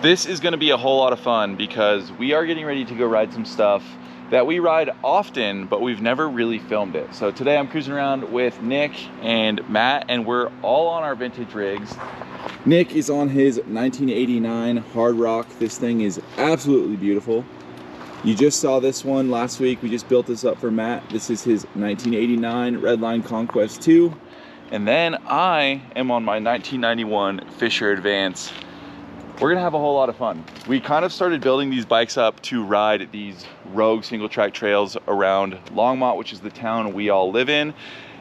This is going to be a whole lot of fun because we are getting ready to go ride some stuff that we ride often, but we've never really filmed it. So today I'm cruising around with Nick and Matt, and we're all on our vintage rigs. Nick is on his 1989 Hard Rock. This thing is absolutely beautiful. You just saw this one last week. We just built this up for Matt. This is his 1989 Redline Conquest 2. And then I am on my 1991 Fisher Advance. We're gonna have a whole lot of fun. We kind of started building these bikes up to ride these rogue single track trails around Longmont, which is the town we all live in.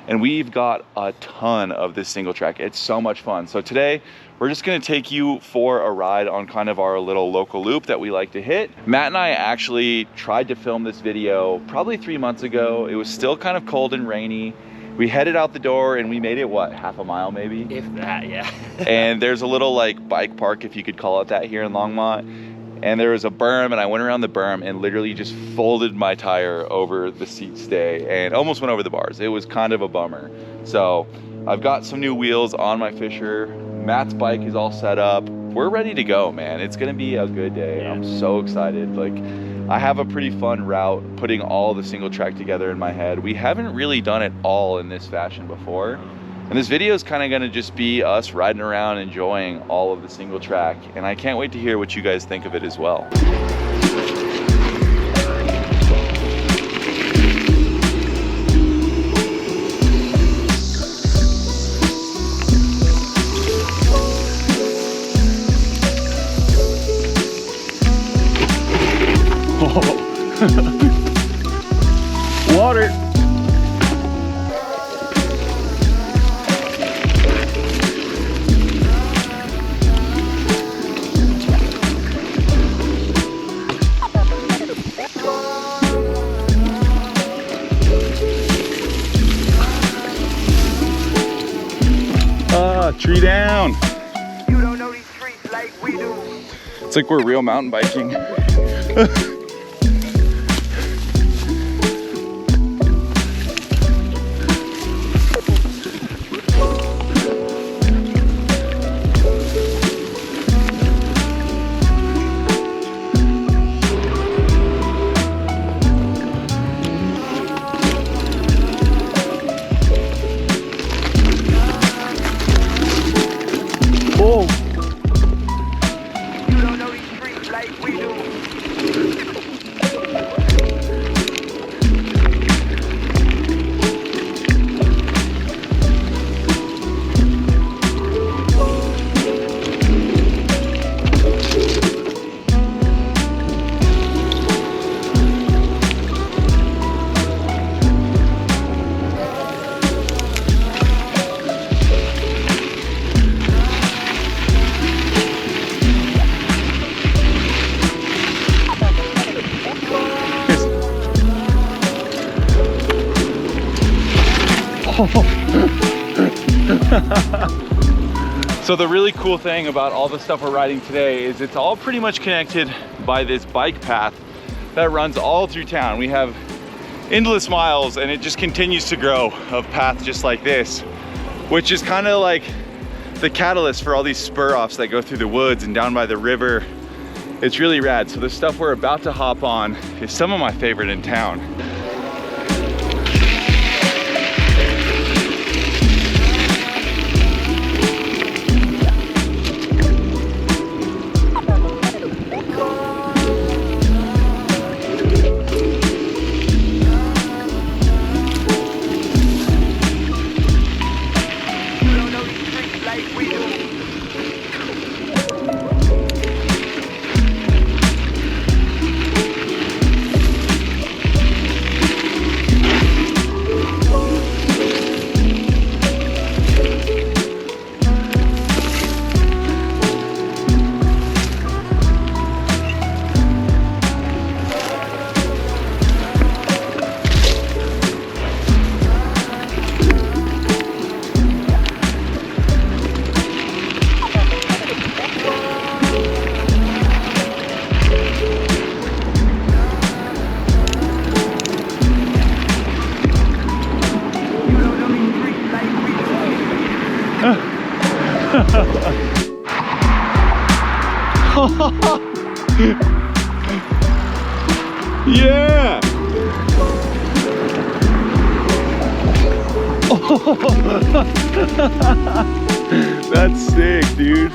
And we've got a ton of this single track. It's so much fun. So today, we're just gonna take you for a ride on kind of our little local loop that we like to hit. Matt and I actually tried to film this video probably 3 months ago. It was still kind of cold and rainy. We headed out the door and we made it, what, half a mile maybe? If that, yeah. And there's a little like bike park, if you could call it that, here in Longmont. And there was a berm, and I went around the berm and literally just folded my tire over the seat stay and almost went over the bars. It was kind of a bummer. So I've got some new wheels on my Fisher. Matt's bike is all set up. We're ready to go, man. It's gonna be a good day. Yeah. I'm so excited. Like, I have a pretty fun route putting all the single track together in my head. We haven't really done it all in this fashion before. And this video is kind of gonna just be us riding around enjoying all of the single track. And I can't wait to hear what you guys think of it as well. Water. Tree down. You don't know these streets like we do. It's like we're real mountain biking. You don't know these streets like we do. So the really cool thing about all the stuff we're riding today is it's all pretty much connected by this bike path that runs all through town. We have endless miles and it just continues to grow of paths just like this, which is kind of like the catalyst for all these spur offs that go through the woods and down by the river. It's really rad. So the stuff we're about to hop on is some of my favorite in town. Yeah! That's sick, dude.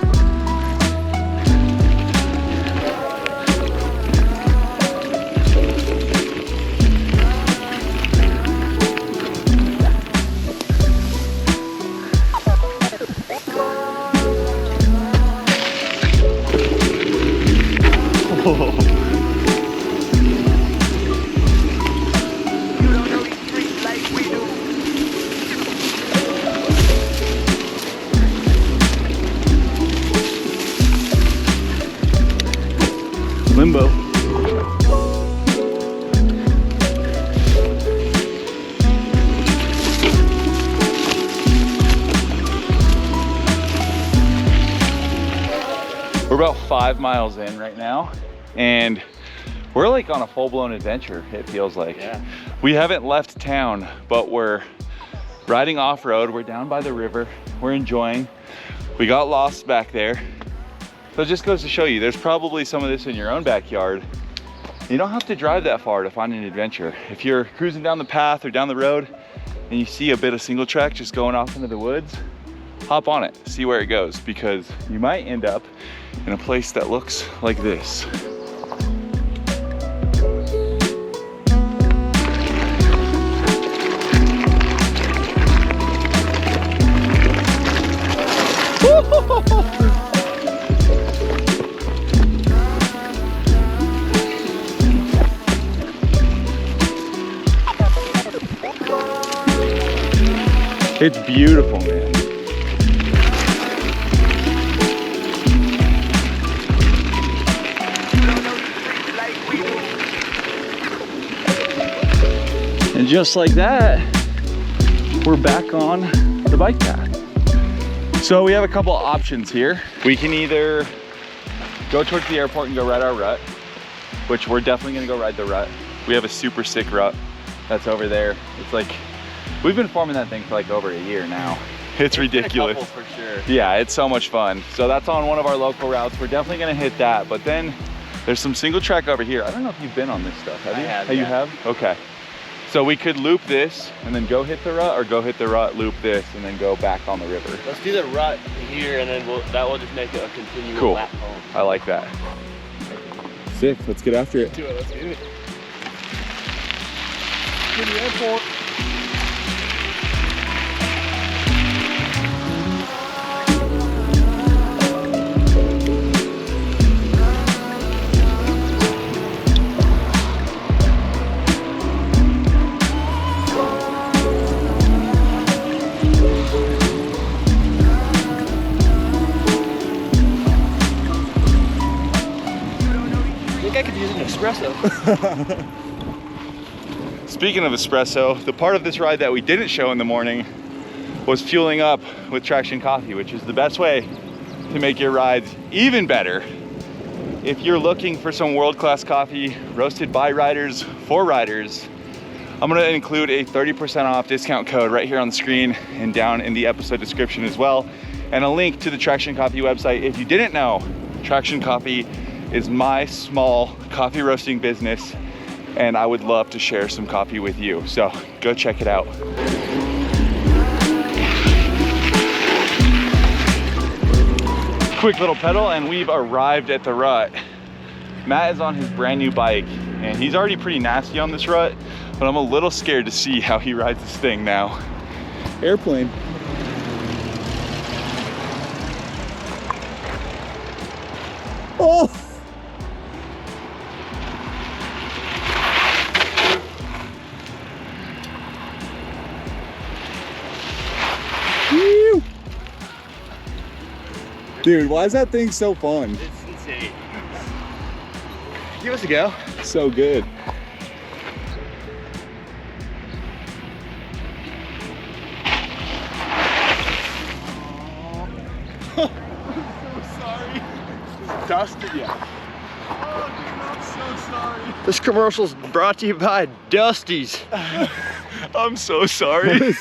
You don't know these streets like we do. Limbo. We're about 5 miles in right now, and we're like on a full-blown adventure, it feels like. Yeah. We haven't left town, but we're riding off-road. We're down by the river. We're enjoying. We got lost back there. So it just goes to show you, there's probably some of this in your own backyard. You don't have to drive that far to find an adventure. If you're cruising down the path or down the road and you see a bit of single track just going off into the woods, hop on it, see where it goes, because you might end up in a place that looks like this. It's beautiful, man. You don't know these streets like we do. And just like that, we're back on the bike path. So we have a couple options here. We can either go towards the airport and go ride our rut, which we're definitely gonna go ride the rut. We have a super sick rut that's over there. It's like, we've been forming that thing for like over a year now. It's ridiculous. Been a couple for sure. Yeah, it's so much fun. So that's on one of our local routes. We're definitely gonna hit that, but then there's some single track over here. I don't know if you've been on this stuff, have you? I have, You yeah. have? Okay. So we could loop this and then go hit the rut, or go hit the rut, loop this, and then go back on the river. Let's do the rut here, and then that will just make it a continual Cool. lap home. I like that. Sick, let's get after it. Do it, let's do it. To the airport. I think I could use an espresso. Speaking of espresso, the part of this ride that we didn't show in the morning was fueling up with Traction Coffee, which is the best way to make your rides even better. If you're looking for some world-class coffee roasted by riders for riders, I'm gonna include a 30% off discount code right here on the screen and down in the episode description as well, and a link to the Traction Coffee website. If you didn't know, Traction Coffee is my small coffee roasting business, and I would love to share some coffee with you. So go check it out. Quick little pedal and we've arrived at the rut. Matt is on his brand new bike and he's already pretty nasty on this rut, but I'm a little scared to see how he rides this thing now. Airplane. Oh! Whew. Dude, why is that thing so fun? It's insane. Give us a go. So good. Dusted you. Oh, dude, I'm so sorry. This commercial's brought to you by Dusty's. I'm so sorry.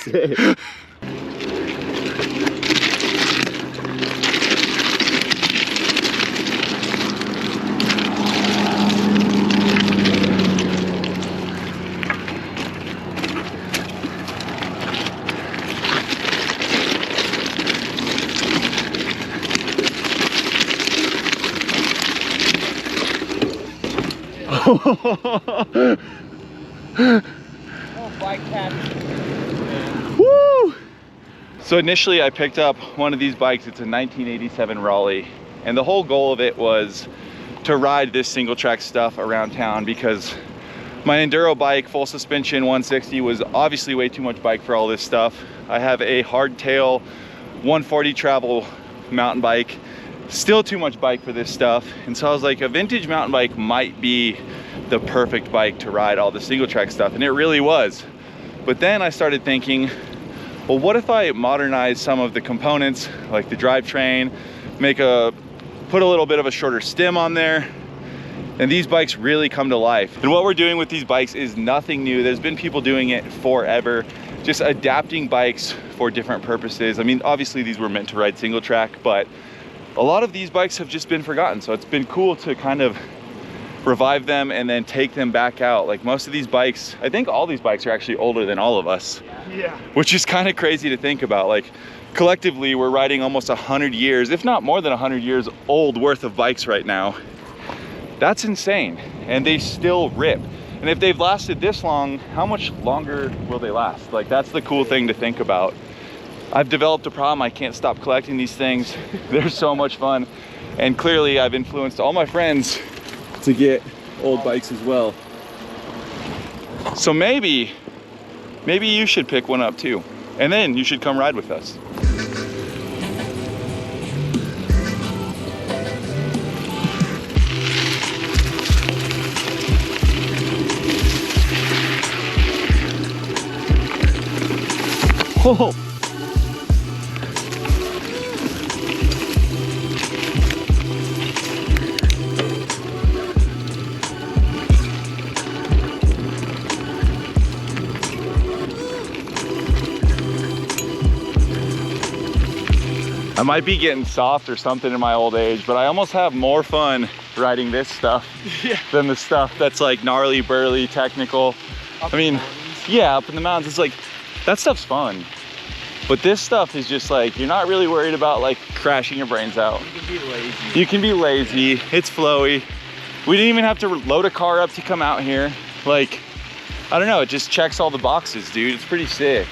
Oh, bike cat. Woo! So initially I picked up one of these bikes. It's a 1987 Raleigh. And the whole goal of it was to ride this single track stuff around town because my enduro bike, full suspension 160, was obviously way too much bike for all this stuff. I have a hardtail 140 travel mountain bike, still too much bike for this stuff. And so I was like, a vintage mountain bike might be the perfect bike to ride all the single track stuff, and it really was. But then I started thinking, well, what if I modernize some of the components, like the drivetrain, put a little bit of a shorter stem on there, and these bikes really come to life. And what we're doing with these bikes is nothing new. There's been people doing it forever, just adapting bikes for different purposes. I mean, obviously these were meant to ride single track, but a lot of these bikes have just been forgotten. So it's been cool to kind of revive them and then take them back out. Like most of these bikes, I think all these bikes are actually older than all of us. Yeah. Which is kind of crazy to think about. Like collectively, we're riding almost 100 years, if not more than 100 years old worth of bikes right now. That's insane. And they still rip. And if they've lasted this long, how much longer will they last? Like that's the cool thing to think about. I've developed a problem. I can't stop collecting these things. They're so much fun. And clearly I've influenced all my friends to get old bikes as well. So maybe you should pick one up too. And then you should come ride with us. Oh. I might be getting soft or something in my old age, but I almost have more fun riding this stuff than the stuff that's like gnarly, burly, technical. I mean, yeah, up in the mountains, it's like, that stuff's fun. But this stuff is just like, you're not really worried about like crashing your brains out. You can be lazy. You can be lazy, it's flowy. We didn't even have to load a car up to come out here. Like, I don't know, it just checks all the boxes, dude. It's pretty sick.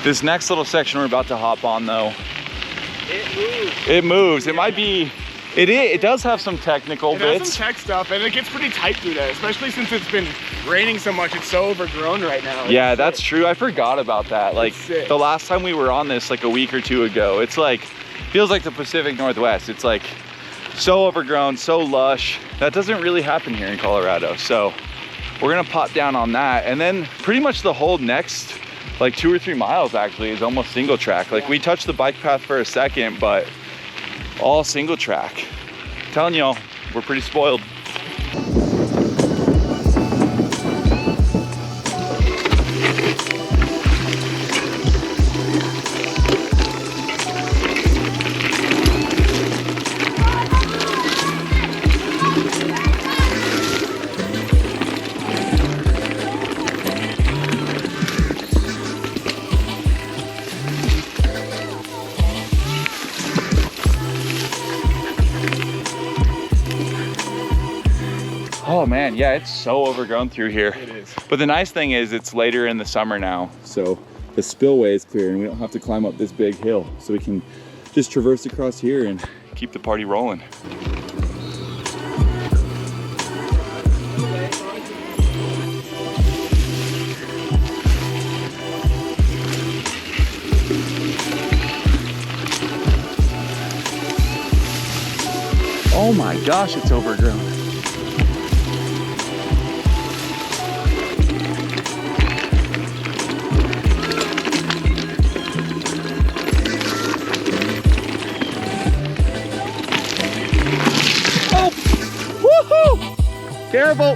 This next little section we're about to hop on though, It moves. it moves. It might be, it does have some technical It has bits. some tech stuff, and it gets pretty tight through there, especially since it's been raining so much. It's so overgrown right now. Yeah, It's that's sick. true. I forgot about that. Like sick. the last time we were on this like a week or two ago, it's like, feels like the Pacific Northwest. It's like so overgrown, so lush. That doesn't really happen here in Colorado. So we're gonna pop down on that. And then pretty much the whole next like 2 or 3 miles actually is almost single track. Like we touched the bike path for a second, but all single track. I'm telling y'all, we're pretty spoiled. Oh man, yeah, it's so overgrown through here. It is. But the nice thing is it's later in the summer now, so the spillway is clear and we don't have to climb up this big hill. So we can just traverse across here and keep the party rolling. Oh my gosh, it's overgrown. Careful.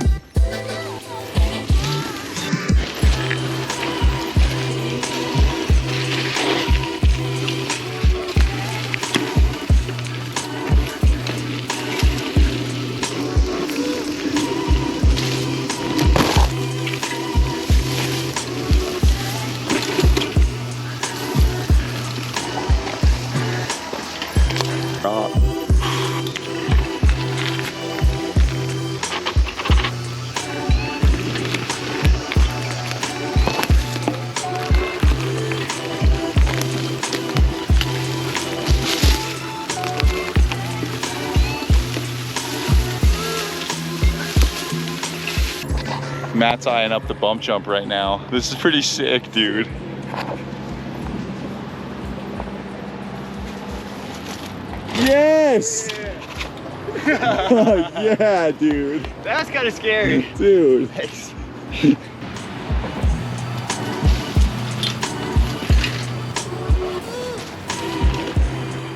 Matt's eyeing up the bump jump right now. This is pretty sick, dude. Yes! Yeah, dude. That's kind of scary. Dude.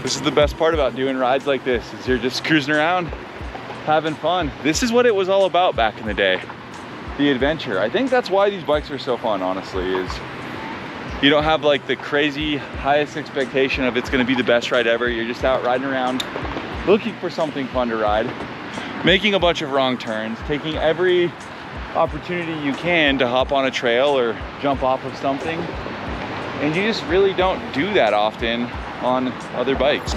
This is the best part about doing rides like this, is you're just cruising around, having fun. This is what it was all about back in the day, the adventure. I think that's why these bikes are so fun, honestly, is you don't have like the crazy highest expectation of it's gonna be the best ride ever. You're just out riding around, looking for something fun to ride, making a bunch of wrong turns, taking every opportunity you can to hop on a trail or jump off of something. And you just really don't do that often on other bikes.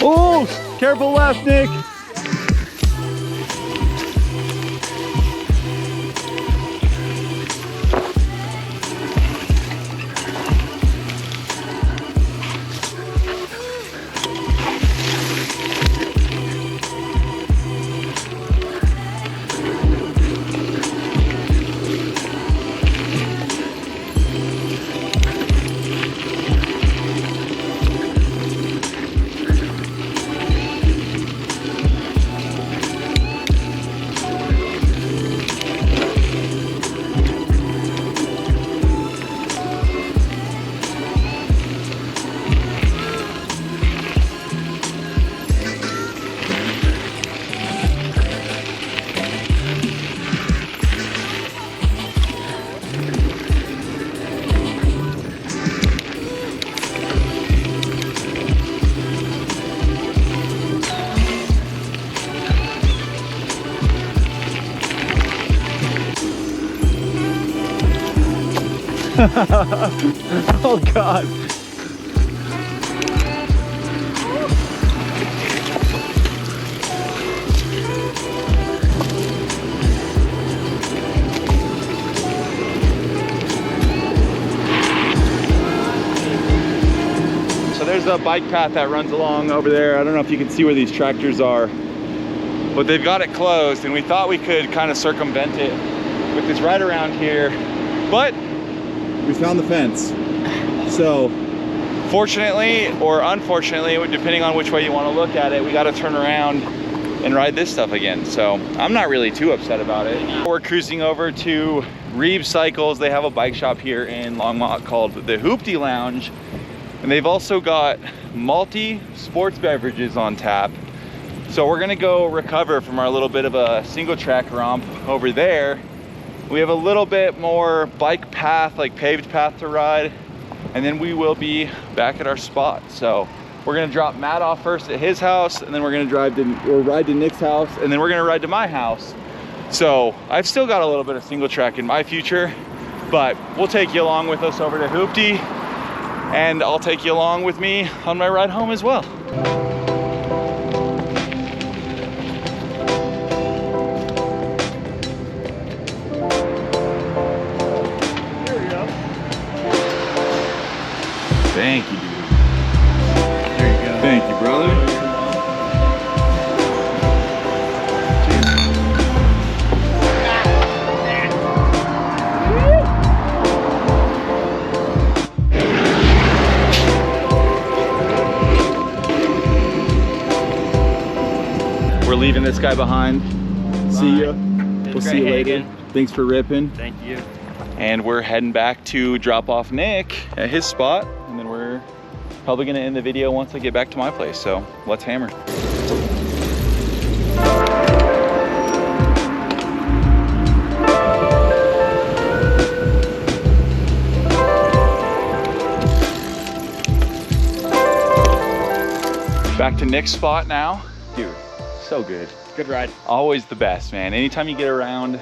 Oh, careful left, Nick. Oh God. So there's a bike path that runs along over there. I don't know if you can see where these tractors are, but they've got it closed, and we thought we could kind of circumvent it with this ride around here, but we found the fence. So fortunately or unfortunately, depending on which way you want to look at it, we got to turn around and ride this stuff again. So I'm not really too upset about it. We're cruising over to Reeves Cycles. They have a bike shop here in Longmont called the Hoopty Lounge, and they've also got multi sports beverages on tap. So we're gonna go recover from our little bit of a single track romp over there. We have a little bit more bike path, like paved path to ride, and then we will be back at our spot. So we're gonna drop Matt off first at his house, and then we're gonna ride to Nick's house, and then we're gonna ride to my house. So I've still got a little bit of single track in my future, but we'll take you along with us over to Hoopty, and I'll take you along with me on my ride home as well. Thank you, dude. There you go. Thank you, brother. We're leaving this guy behind. See ya. We'll see you later. Thanks for ripping. Thank you. And we're heading back to drop off Nick at his spot, and then we're probably gonna end the video once I get back to my place. So let's hammer. Back to Nick's spot now. Dude, so good. Good ride. Always the best, man. Anytime you get around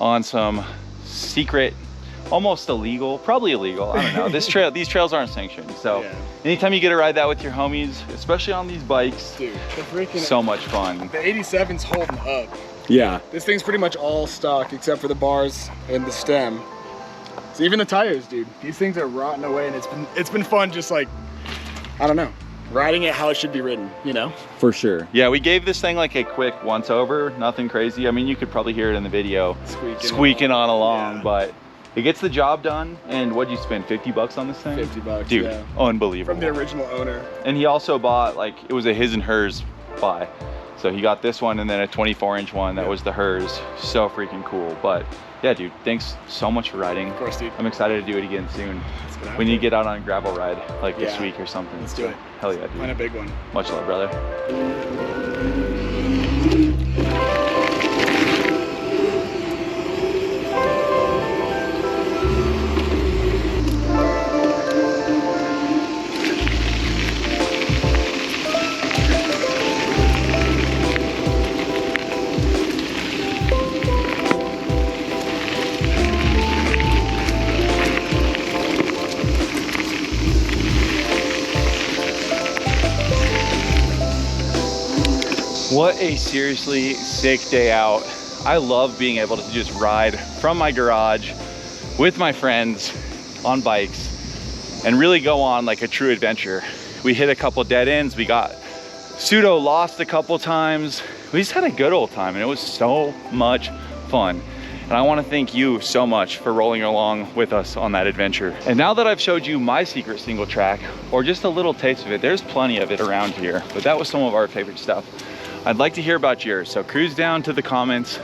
on some secret, almost illegal, probably illegal, I don't know. These trails aren't sanctioned. So Yeah. anytime you get to ride that with your homies, especially on these bikes, Dude, the freaking so much fun. the 87's holding up. Yeah. This thing's pretty much all stock except for the bars and the stem. So even the tires, dude. These things are rotting away, and it's been fun just like, I don't know, riding it how it should be ridden, you know? For sure. Yeah, we gave this thing like a quick once over, nothing crazy. I mean, you could probably hear it in the video squeaking on along, Yeah. but it gets the job done. And what'd you spend, 50 bucks on this thing? 50 bucks, Dude, yeah. unbelievable. From the original owner. And he also bought, like, it was a his and hers buy. So he got this one and then a 24-inch one that was the hers. So freaking cool. But yeah, dude, thanks so much for riding. Of course, dude. I'm excited to do it again soon. Let's get out We need to there. get out on a gravel ride like this Yeah. week or something. Let's do So, it. Hell yeah, Find a dude. big one. Much love, brother. What a seriously sick day out. I love being able to just ride from my garage with my friends on bikes and really go on like a true adventure. We hit a couple dead ends. We got pseudo lost a couple times. We just had a good old time and it was so much fun. And I want to thank you so much for rolling along with us on that adventure. And now that I've showed you my secret single track, or just a little taste of it, there's plenty of it around here, but that was some of our favorite stuff. I'd like to hear about yours, so cruise down to the comments.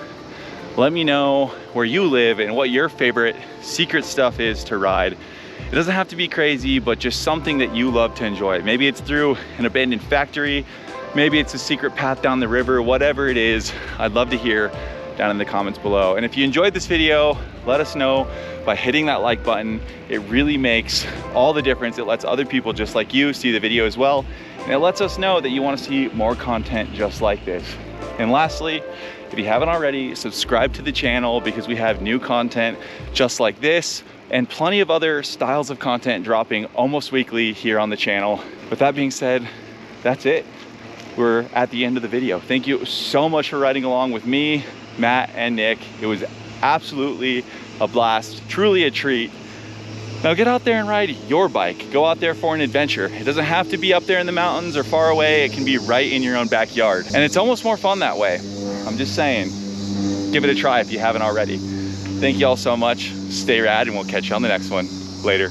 Let me know where you live and what your favorite secret stuff is to ride. It doesn't have to be crazy, but just something that you love to enjoy. Maybe it's through an abandoned factory, maybe it's a secret path down the river, whatever it is, I'd love to hear down in the comments below. And if you enjoyed this video, let us know by hitting that like button. It really makes all the difference. It lets other people just like you see the video as well. And it lets us know that you want to see more content just like this. And lastly, if you haven't already, subscribe to the channel because we have new content just like this and plenty of other styles of content dropping almost weekly here on the channel. With that being said, that's it. We're at the end of the video. Thank you so much for riding along with me, Matt, and Nick. It was absolutely a blast, truly a treat. Now get out there and ride your bike. Go out there for an adventure. It doesn't have to be up there in the mountains or far away. It can be right in your own backyard. And it's almost more fun that way. I'm just saying, give it a try if you haven't already. Thank you all so much. Stay rad and we'll catch you on the next one. Later.